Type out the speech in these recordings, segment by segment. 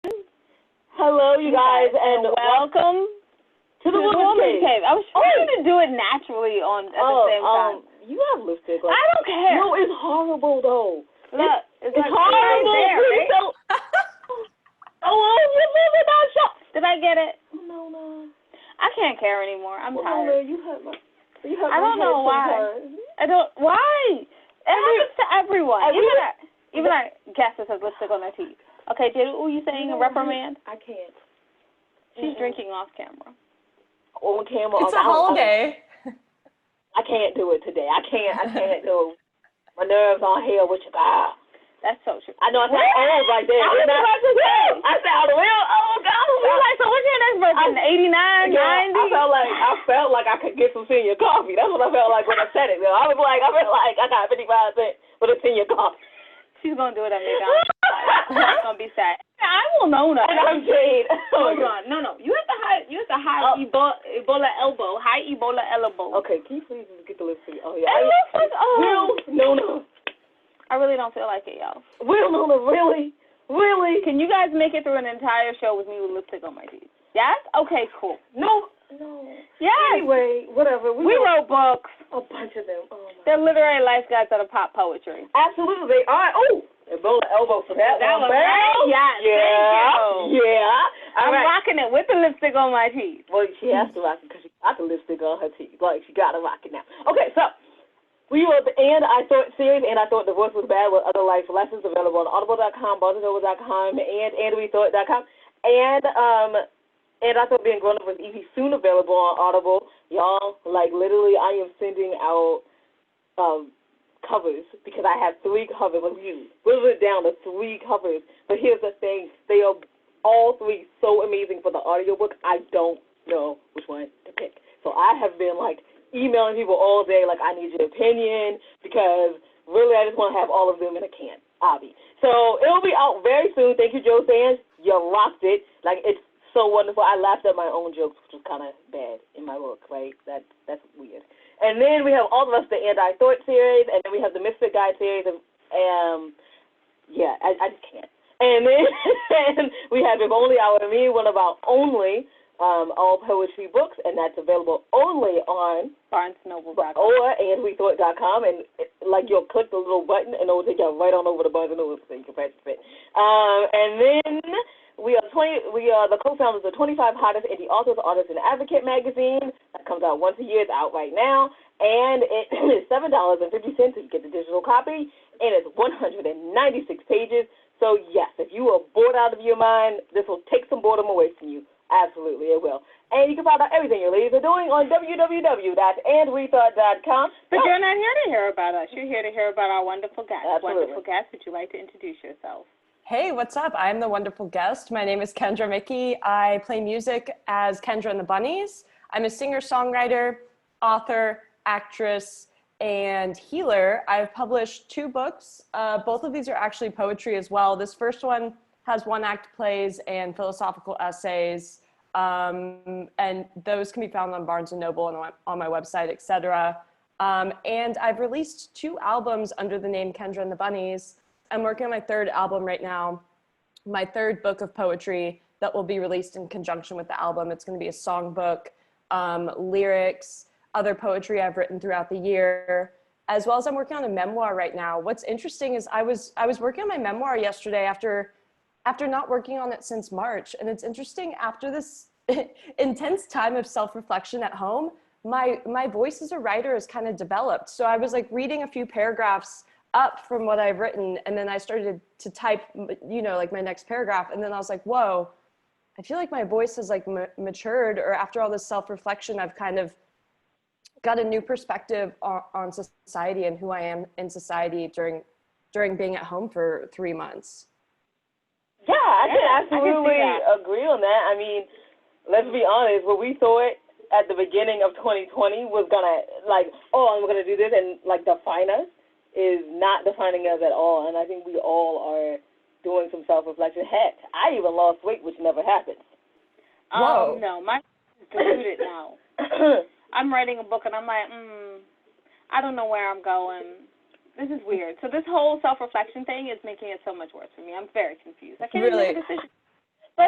Hello, you guys, and welcome to the Woman's Cave. I was trying to do it naturally at the same time. You have lipstick. I don't care. No, it's horrible though. Look, it's like horrible. Right there, right? You're living on show. Did I get it? No. I can't care anymore. I'm tired. You hurt my I don't know why. Why? It happens to everyone. Even our guest that has lipstick on their teeth. Okay, Jada, who are you saying? A reprimand? I can't. She's drinking off camera. On camera. It's a holiday. I can't do it today. I can't do it. My nerves on here with you guys. That's so true. I know I said old right there. I sound real old. So what's your next birthday? 89, 90? I felt like I could get some senior coffee. That's what I felt like when I said it. I felt like I got 55 cents for the senior coffee. She's gonna do it at McDonald's. It's gonna be sad. I will know that. And I'm Jade. Hold on. No. You have to hide Ebola elbow. High Ebola elbow. Okay, can you please just get the lipstick? Oh yeah. No. I really don't feel like it, y'all. Nona, really? Can you guys make it through an entire show with me with lipstick on my teeth? Yes? Okay, cool. No. Yes. Anyway, whatever. We wrote books. A bunch of them. Oh, they're literary life guides that are pop poetry. Absolutely, they are. Oh, Ebola elbow for that one. Yes. Yeah. Thank you. Yeah. I'm rocking it with the lipstick on my teeth. Well, she has to rock it because she got the lipstick on her teeth. Like, she got to rock it now. Okay, so we were at the And I Thought series, and I Thought Divorce Was Bad with Other Life Lessons, available on audible.com, barnesandnoble.com, and wethought.com. And I Thought Being Grown Up Was Easy, soon available on Audible. Y'all, like, literally, I am sending out covers because I have 3 covers of you. Whittle it down to 3 covers. But here's the thing. They are all 3 so amazing for the audiobook. I don't know which one to pick. So I have been, like, emailing people all day, like, I need your opinion, because really I just want to have all of them in a can, obvi. So it'll be out very soon. Thank you, Joe Sands. You rocked it. Like, it's so wonderful. I laughed at my own jokes, which was kind of bad in my book, right? That's weird. And then we have all of us, the And I Thought series, and then we have the Misfit Guide series. I just can't. And then we have If Only I Were Me, one of our only all poetry books, and that's available only on barnesandnoble.com or andwethought.com, and you'll click the little button and it'll take you right on over to Barnes and Noble so you can purchase it. And then we are the co-founders of 25 Hottest Indie Authors, Artists, and Advocate magazine. That comes out once a year. It's out right now, and it is $7.50 if you get the digital copy, and it's 196 pages. So yes, if you are bored out of your mind, this will take some boredom away from you. Absolutely, it will. And you can find out everything your ladies are doing on www.andwethought.com. But you're not here to hear about us. You're here to hear about our wonderful guest. Absolutely. Wonderful guest, would you like to introduce yourself? Hey, what's up? I'm the wonderful guest. My name is Kendra Mickey. I play music as Kendra and the Bunnies. I'm a singer-songwriter, author, actress, and healer. I've published 2 books. Both of these are actually poetry as well. This first one has 1-act plays and philosophical essays, and those can be found on Barnes & Noble and on my website, etc. And I've released 2 albums under the name Kendra and the Bunnies. I'm working on my 3rd album right now, my 3rd book of poetry that will be released in conjunction with the album. It's going to be a songbook, lyrics, other poetry I've written throughout the year, as well as I'm working on a memoir right now. What's interesting is I was working on my memoir yesterday after not working on it since March. And it's interesting, after this intense time of self-reflection at home, my voice as a writer has kind of developed. So I was like reading a few paragraphs up from what I've written, and then I started to type, like my next paragraph. And then I was like, whoa, I feel like my voice has like matured, or after all this self-reflection, I've kind of got a new perspective on society and who I am in society during being at home for 3 months. Yeah, I can absolutely agree on that. I mean, let's be honest, what we thought at the beginning of 2020 was gonna, I'm gonna do this and define us, is not defining us at all. And I think we all are doing some self-reflection. Heck, I even lost weight, which never happens. Whoa. No, my is diluted now. I'm writing a book and I'm like, I don't know where I'm going. This is weird. So this whole self-reflection thing is making it so much worse for me. I'm very confused. I can't even make a decision.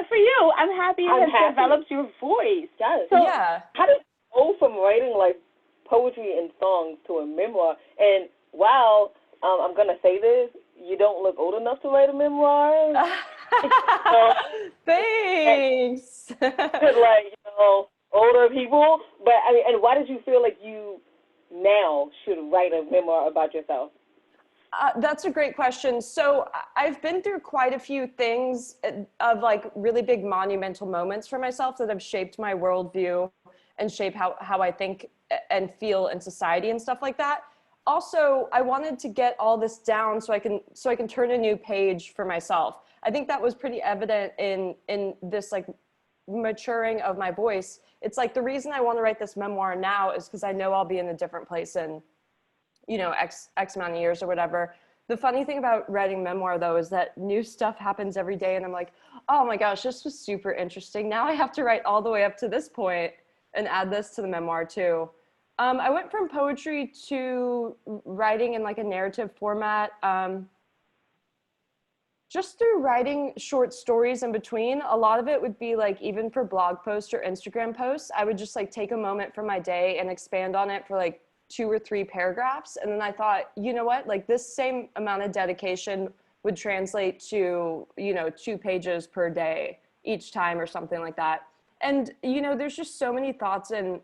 good for you. I'm happy it has developed your voice. Yes. So, yeah. How did you go from writing like poetry and songs to a memoir? And while I'm gonna say this, you don't look old enough to write a memoir. Thanks. Like, older people. But I mean, and why did you feel like you now should write a memoir about yourself? That's a great question. So I've been through quite a few things of like really big monumental moments for myself that have shaped my worldview and shape how I think and feel in society and stuff like that. Also, I wanted to get all this down so I can turn a new page for myself. I think that was pretty evident in this like maturing of my voice. It's like the reason I want to write this memoir now is because I know I'll be in a different place in X amount of years or whatever. The funny thing about writing memoir though is that new stuff happens every day and I'm like, oh my gosh, this was super interesting. Now I have to write all the way up to this point and add this to the memoir too. I went from poetry to writing in like a narrative format, just through writing short stories in between. A lot of it would be like, even for blog posts or Instagram posts, I would just like take a moment from my day and expand on it for like 2 or 3 paragraphs. And then I thought, you know what, like this same amount of dedication would translate to, 2 pages per day each time or something like that. And, there's just so many thoughts and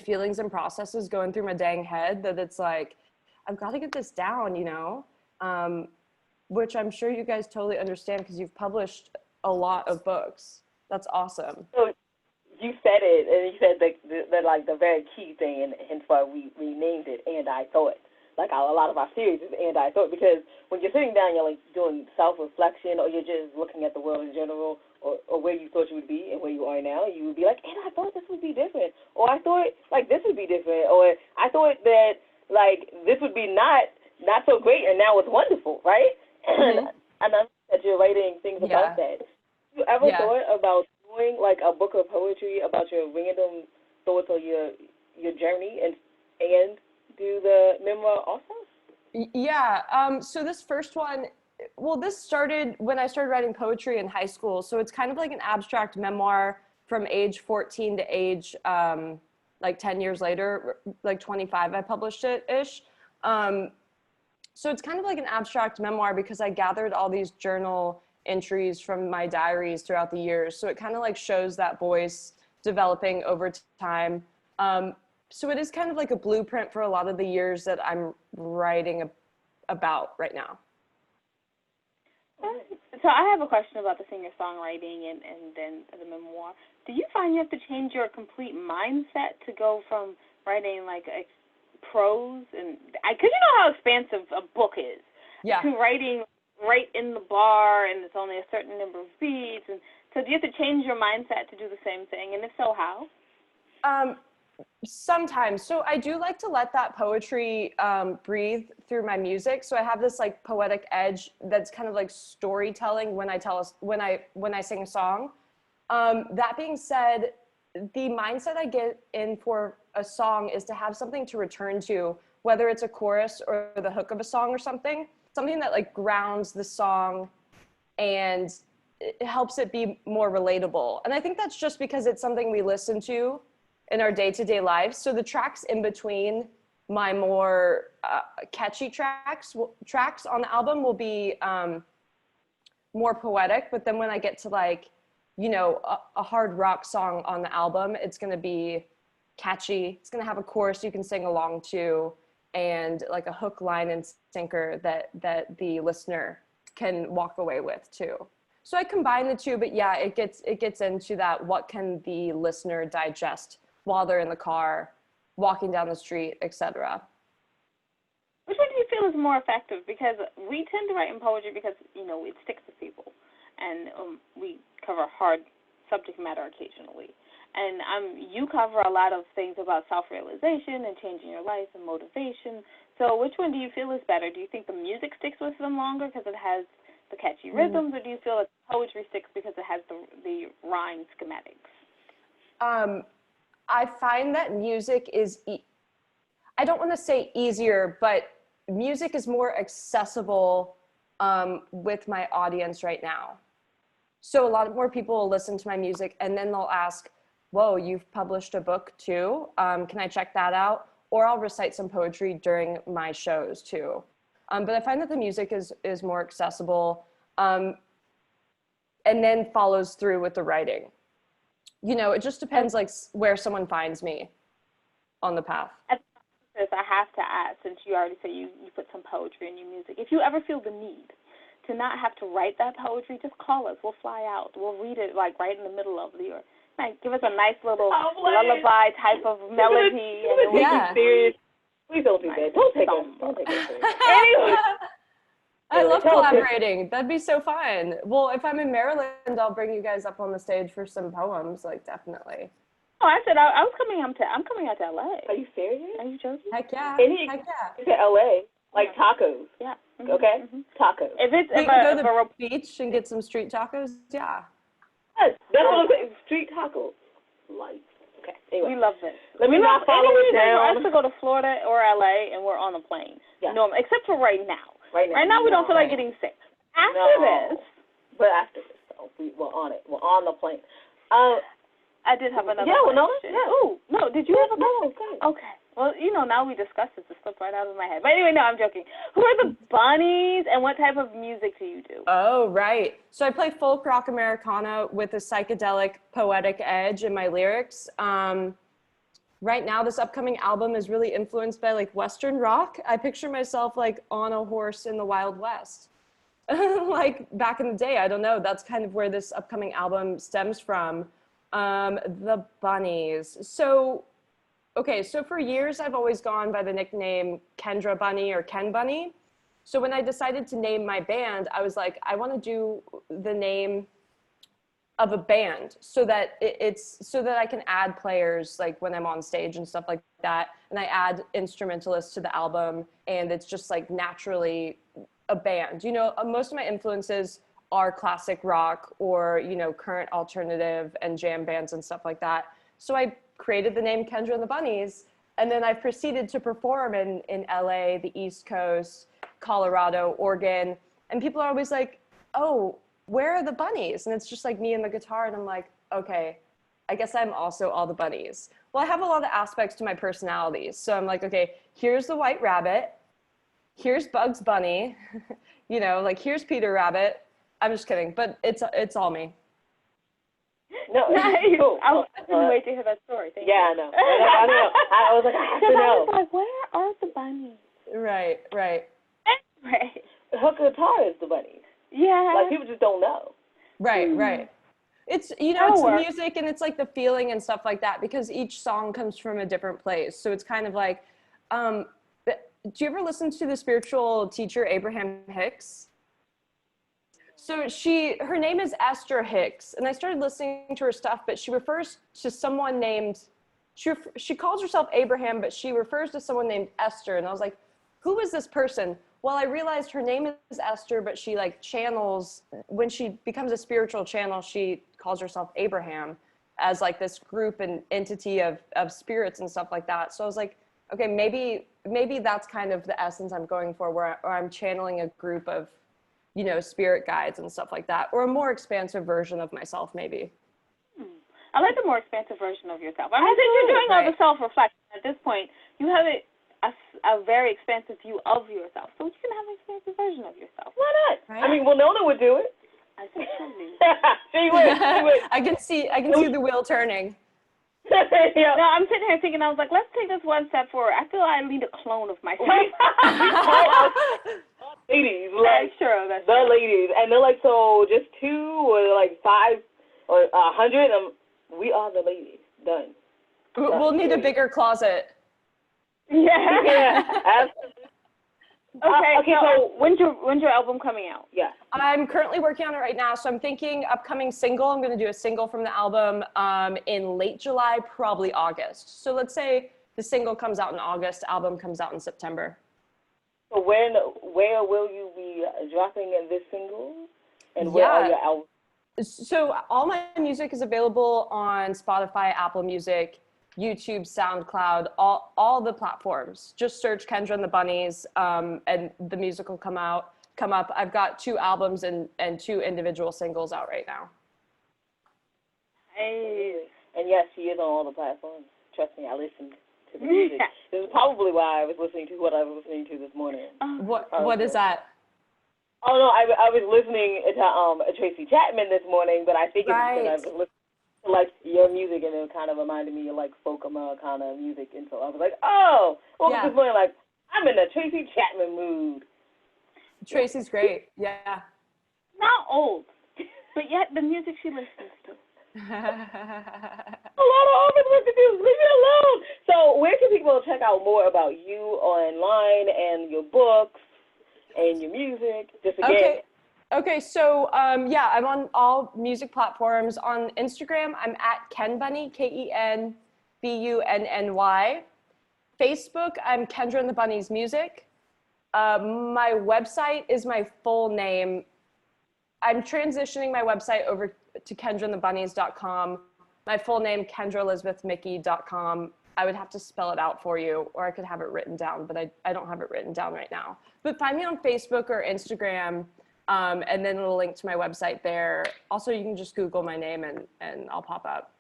feelings and processes going through my dang head that it's like, I've got to get this down, which I'm sure you guys totally understand because you've published a lot of books. That's awesome. So you said it, and you said that like the very key thing, and hence why we named it "And I Thought." Like a lot of our series is "And I Thought," because when you're sitting down, you're like doing self-reflection, or you're just looking at the world in general, or where you thought you would be and where you are now. You would be like, "And I thought this would be different," or "I thought like this would be different," or "I thought that like this would be not so great, and now it's wonderful," right? Mm-hmm. And I know that you're writing things about that. Have you ever thought about doing like a book of poetry about your random thoughts or your journey and do the memoir also? Yeah. So this first one, this started when I started writing poetry in high school. So it's kind of like an abstract memoir from age 14 to age like 10 years later, like 25, I published it-ish. So it's kind of like an abstract memoir because I gathered all these journal entries from my diaries throughout the years. So it kind of like shows that voice developing over time. So it is kind of like a blueprint for a lot of the years that I'm writing about right now. So I have a question about the singer-songwriting and then the memoir. Do you find you have to change your complete mindset to go from writing like a prose and because you know how expansive a book is, to writing right in the bar and it's only a certain number of beats, and so do you have to change your mindset to do the same thing, and if so, how? Sometimes. So I do like to let that poetry breathe through my music. So I have this like poetic edge that's kind of like storytelling when I sing a song. That being said, the mindset I get in for a song is to have something to return to, whether it's a chorus or the hook of a song or something that like grounds the song and it helps it be more relatable. And I think that's just because it's something we listen to in our day-to-day lives. So the tracks in between my more catchy tracks on the album will be more poetic, but then when I get to like, a hard rock song on the album, it's going to be catchy. It's going to have a chorus you can sing along to and like a hook, line, and sinker that the listener can walk away with too. So I combine the two, but yeah, it gets into that, what can the listener digest while they're in the car, walking down the street, etc. Which one do you feel is more effective? Because we tend to write in poetry because, it sticks with people. And we cover hard subject matter occasionally. And you cover a lot of things about self-realization and changing your life and motivation. So which one do you feel is better? Do you think the music sticks with them longer because it has the catchy rhythms, or do you feel that poetry sticks because it has the rhyme schematics? I find that music is, I don't want to say easier, but music is more accessible with my audience right now. So a lot more people will listen to my music and then they'll ask, whoa, you've published a book too? Can I check that out? Or I'll recite some poetry during my shows too. But I find that the music is more accessible, and then follows through with the writing. You know, it just depends like where someone finds me on the path. I have to ask, since you already said you put some poetry in your music, if you ever feel the need to not have to write that poetry, just call us. We'll fly out. We'll read it like right in the middle of the like, give us a nice little lullaby type of melody. Yeah. Serious. Please don't do that. Don't take it serious. Anyway. I love collaborating. That'd be so fun. Well, if I'm in Maryland, I'll bring you guys up on the stage for some poems, like definitely. Oh, I said I'm coming out to LA. Are you serious? Are you joking? Heck yeah. Heck yeah. To LA, like tacos. Yeah. Mm-hmm. Okay. Mm-hmm. Tacos. If it's we can go to the beach and get some street tacos. Yeah. Yes, that's what I'm saying. Street tacos. Life. Okay. Anyway. We love this. Let me not follow it down. For us to go to Florida or LA and we're on a plane. Yeah. No, except for right now. Right now we don't feel like getting sick. After this. But after this, so we're on it. We're on the plane. I did have another question. Yeah. Oh, no, did you have a question? No, okay. Well, now we discussed it. It slipped right out of my head. But anyway, no, I'm joking. Who are the bunnies and what type of music do you do? Oh, right. So I play folk rock Americana with a psychedelic poetic edge in my lyrics. Right now, this upcoming album is really influenced by like Western rock. I picture myself like on a horse in the Wild West. Like back in the day, I don't know. That's kind of where this upcoming album stems from. The bunnies. So for years, I've always gone by the nickname Kendra Bunny or Ken Bunny. So when I decided to name my band, I was like, I want to do the name of a band so that so that I can add players like when I'm on stage and stuff like that. And I add instrumentalists to the album and it's just like naturally a band. Most of my influences are classic rock or, current alternative and jam bands and stuff like that. So I created the name Kendra and the Bunnies, and then I proceeded to perform in LA, the East Coast, Colorado, Oregon, and people are always like, oh, where are the bunnies? And it's just like me and the guitar, and I'm like, okay, I guess I'm also all the bunnies. Well, I have a lot of aspects to my personality. So I'm like, okay, here's the White Rabbit, here's Bugs Bunny, here's Peter Rabbit. I'm just kidding, but it's all me. No, cool. I couldn't wait to hear that story. Thank you. I know. I was like, I have to know. I was like, where are the bunnies? Right. Right. Her guitar is the bunnies. Yeah. Like people just don't know. Right. It's, it's the music and it's like the feeling and stuff like that because each song comes from a different place. So it's kind of like, do you ever listen to the spiritual teacher Abraham Hicks? So her name is Esther Hicks, and I started listening to her stuff, but she refers to someone named, she calls herself Abraham, but she refers to someone named Esther, and I was like, who is this person? Well, I realized her name is Esther, but she like channels, when she becomes a spiritual channel, she calls herself Abraham as like this group and entity of spirits and stuff like that. So I was like, okay, maybe that's kind of the essence I'm going for, where I'm channeling a group of, spirit guides and stuff like that, or a more expansive version of myself, maybe. I like the more expansive version of yourself. I mean, since you're doing all the self-reflection at this point, you have a very expansive view of yourself, so you can have an expansive version of yourself. Why not? Right? I mean, Winona would do it. I think she would. She would. I can see the wheel turning. Yeah. No, I'm sitting here thinking, I was like, let's take this one step forward. I feel I need a clone of myself. Ladies, that's true. Ladies, and they're like, so just 2 or like 5 or 100. We are the ladies. Done. We'll need a bigger closet. Yeah. Absolutely. Okay. So when's your album coming out? Yeah. I'm currently working on it right now, so I'm thinking upcoming single. I'm going to do a single from the album in late July, probably August. So let's say the single comes out in August, album comes out in September. So where will you be dropping in this single? And where are your albums? So all my music is available on Spotify, Apple Music, YouTube, SoundCloud, all the platforms. Just search Kendra and the Bunnies, and the music will come out. come up. I've got 2 albums and 2 individual singles out right now. Hey. And yes, she is on all the platforms. Trust me, I listened to the music. This is probably why I was listening to what I was listening to this morning. What is that? Oh no, I was listening to Tracy Chapman this morning, but I think it's because I was listening to like your music, and it kind of reminded me of like folkama kind of music, and so I was like, oh, well, this morning like I'm in a Tracy Chapman mood. Tracy's great, yeah. Not old, but yet the music she listens to. A lot of office work to do. Leave it alone. So where can people check out more about you online and your books and your music? Just again. Okay. So I'm on all music platforms. On Instagram, I'm at KenBunny, KenBunny. Facebook, I'm Kendra and the Bunnies Music. My website is my full name. I'm transitioning my website over to kendraandthebunnies.com. My full name, kendraelizabethmickey.com. I would have to spell it out for you, or I could have it written down, but I don't have it written down right now. But find me on Facebook or Instagram, and then it'll link to my website there. Also, you can just Google my name and I'll pop up.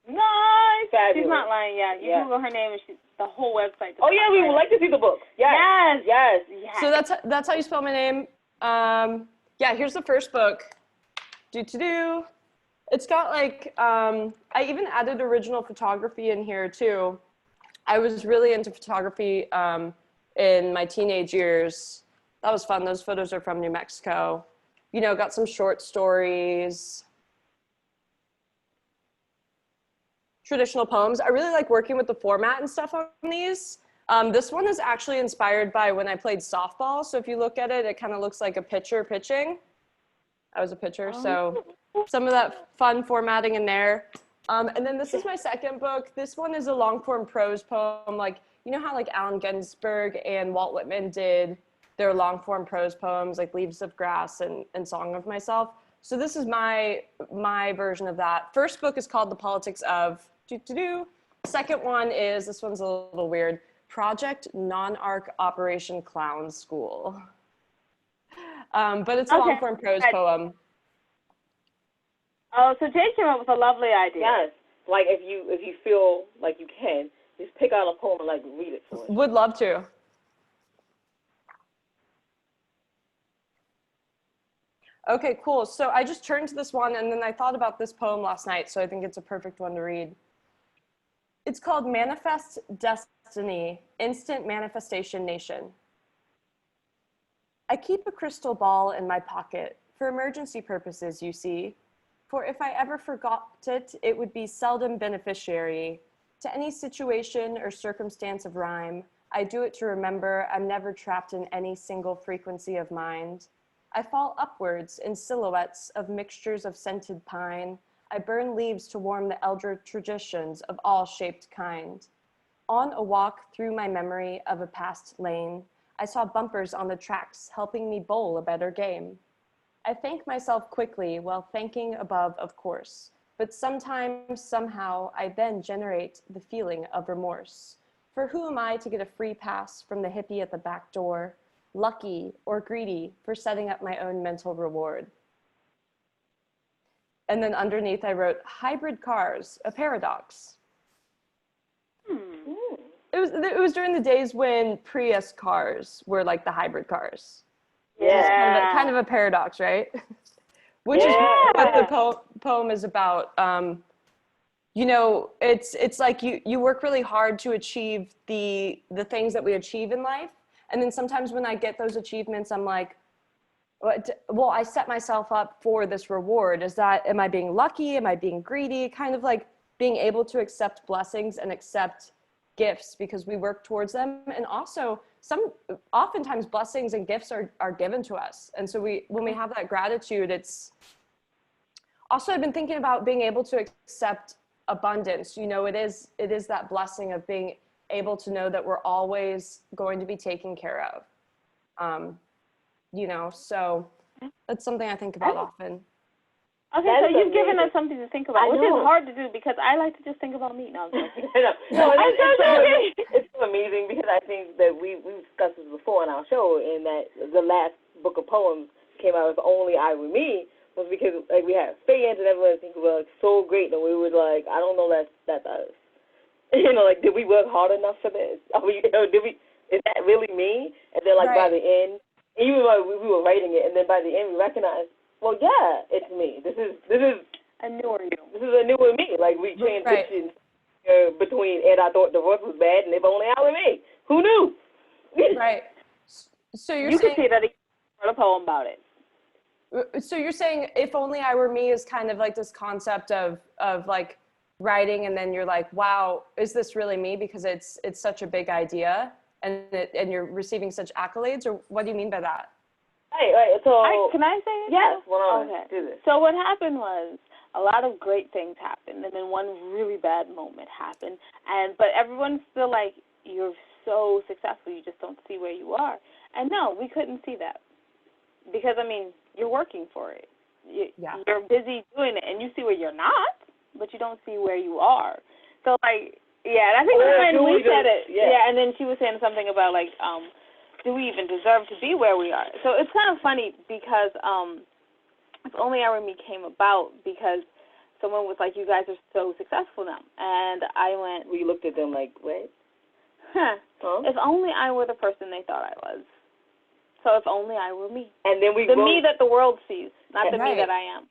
Nice. Fabulous. She's not lying. Yeah, you Google her name and the whole website. Oh yeah, we would like to see the book. Yes. So that's how you spell my name. Here's the first book. It's got like I even added original photography in here too. I was really into photography in my teenage years. That was fun. Those photos are from New Mexico. You know, got some short stories. Traditional poems. I really like working with the format and stuff on these. This one is actually inspired by when I played softball. So if you look at it, it kind of looks like a pitcher pitching. I was a pitcher, so some of that fun formatting in there. And then this is my second book. This one is a long form prose poem. Like, you know how like Allen Ginsberg and Walt Whitman did their long form prose poems, like Leaves of Grass and Song of Myself. So this is my version of that. First book is called The Politics of Second one is, this one's a little weird, Project Non-Arc Operation Clown School. But it's a long form prose poem. Oh, so Jay came up with a lovely idea. Yes, like if you feel like you can, just pick out a poem and like read it for us. Would love to. Okay, cool. So I just turned to this one and then I thought about this poem last night, so I think it's a perfect one to read. It's called Manifest Destiny, Instant Manifestation Nation. I keep a crystal ball in my pocket for emergency purposes, you see. For if I ever forgot it, it would be seldom beneficiary to any situation or circumstance of rhyme. I do it to remember I'm never trapped in any single frequency of mind. I fall upwards in silhouettes of mixtures of scented pine. I burn leaves to warm the elder traditions of all shaped kind. On a walk through my memory of a past lane, I saw bumpers on the tracks helping me bowl a better game. I thank myself quickly while thanking above, of course, but sometimes, somehow, I then generate the feeling of remorse. For who am I to get a free pass from the hippie at the back door, lucky or greedy for setting up my own mental reward? And then underneath I wrote, hybrid cars, a paradox. It was during the days when Prius cars were like the hybrid cars. Yeah. Kind of a paradox, right? Which is what the poem is about. You know, it's like you work really hard to achieve the things that we achieve in life. And then sometimes when I get those achievements, I'm like, well, I set myself up for this reward. Am I being lucky? Am I being greedy? Kind of like being able to accept blessings and accept gifts because we work towards them. And also oftentimes blessings and gifts are given to us. And so when we have that gratitude, it's also, I've been thinking about being able to accept abundance. You know, it is that blessing of being able to know that we're always going to be taken care of. You know, so that's something I think about often. Okay, so you've given us something to think about, which is hard to do because I like to just think about me. No, I'm joking. It's so amazing because I think that we've discussed this before on our show, and that the last book of poems came out, If Only I Were Me, was because like we had fans and everyone think we were like, so great, and we were like, I don't know, that's us. Like, did we work hard enough for this? Is that really me? And then like by the end, even though we were writing it, and then by the end we recognized, well, yeah, it's me. This is a newer you. This is a newer me. Like, we transitioned between, and I thought divorce was bad, and If Only I Were Me. Who knew? Right. So you could see that he wrote a poem about it. So you're saying If Only I Were Me is kind of like this concept of like writing, and then you're like, wow, is this really me? Because it's such a big idea, and you're receiving such accolades, or what do you mean by that? Right. So can I say it? Yes. Okay. Do this. So what happened was a lot of great things happened, and then one really bad moment happened. But everyone's still like, you're so successful, you just don't see where you are. And no, we couldn't see that because I mean, you're working for it. You're busy doing it, and you see where you're not, but you don't see where you are. So like, and I think when we said it, and then she was saying something about like, do we even deserve to be where we are? So it's kind of funny because If Only I Were Me came about because someone was like, you guys are so successful now. And I went... We looked at them like, what? If only I were the person they thought I was. So if only I were me. And then the me that the world sees, not the me that I am.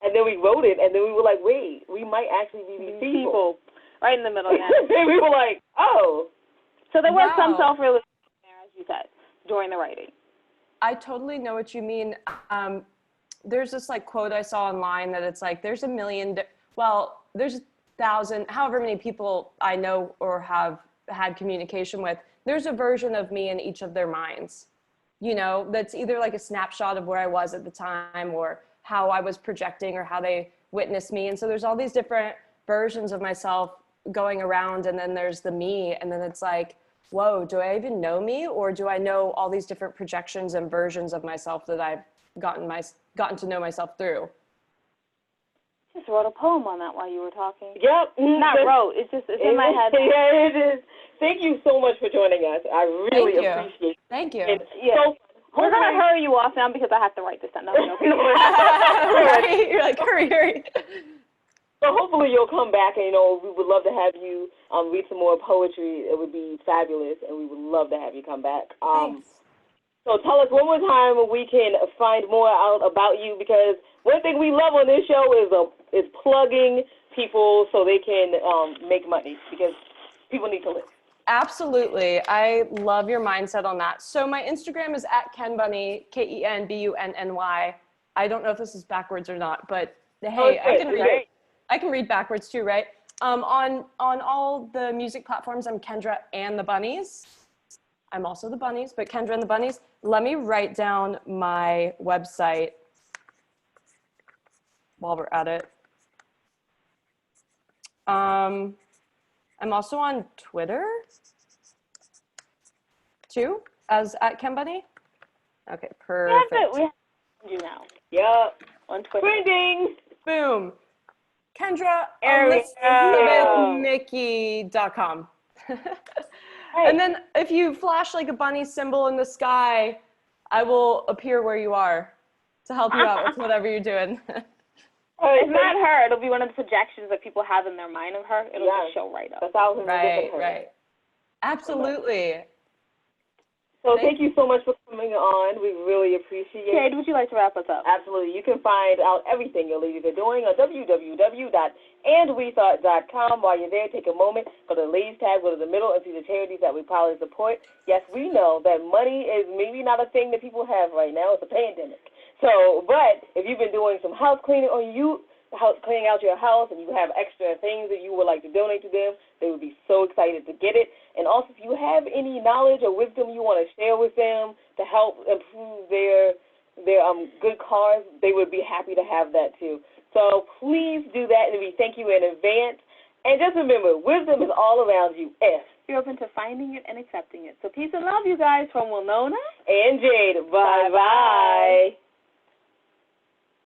And then we wrote it, and then we were like, wait, we might actually be these people. Right in the middle. And we were like, oh. So there was some self-realization there, as you said, during the writing. I totally know what you mean. There's this like quote I saw online that it's like, there's 1,000,000, there's 1,000, however many people I know or have had communication with, there's a version of me in each of their minds, that's either like a snapshot of where I was at the time or how I was projecting or how they witnessed me. And so there's all these different versions of myself going around, and then there's the me, and then it's like, whoa, do I even know me, or do I know all these different projections and versions of myself that I've gotten to know myself through? Just wrote a poem on that while you were talking. Yep. Not wrote. It's in my head. Yeah, it is. Thank you so much for joining us. I really appreciate it. Thank you. So, we're going to hurry you off now because I have to write this down. No. Right? You're like, hurry. So hopefully you'll come back, and, we would love to have you read some more poetry. It would be fabulous, and we would love to have you come back. Thanks. So tell us one more time where we can find more out about you, because one thing we love on this show is plugging people so they can make money, because people need to live. Absolutely. I love your mindset on that. So my Instagram is @KenBunny, KenBunny. I don't know if this is backwards or not, but hey, I can read backwards too, right? On all the music platforms, I'm Kendra and the Bunnies. I'm also the Bunnies, but Kendra and the Bunnies. Let me write down my website while we're at it. I'm also on Twitter too, as @KenBunny. Okay, perfect. We have you now. Yep. On Twitter. Trending. Boom. Kendra, ElizabethMickey.com. And then if you flash like a bunny symbol in the sky, I will appear where you are to help you out with whatever you're doing. It's not her. It'll be one of the projections that people have in their mind of her. It'll just show right up. Right. Absolutely. So thank you so much for coming on. We really appreciate it. Jade, would you like to wrap us up? Absolutely. You can find out everything your ladies are doing on www.andwethought.com. While you're there, take a moment, go to the ladies tab, go to the middle, and see the charities that we proudly support. Yes, we know that money is maybe not a thing that people have right now. It's a pandemic. So, but if you've been doing some house cleaning, or cleaning out your house, and you have extra things that you would like to donate to them, they would be so excited to get it. And also, if you have any knowledge or wisdom you want to share with them to help improve their good cause, they would be happy to have that too. So please do that, and we thank you in advance. And just remember, wisdom is all around you if you're open to finding it and accepting it. So peace and love, you guys, from Winona and Jade. Bye-bye.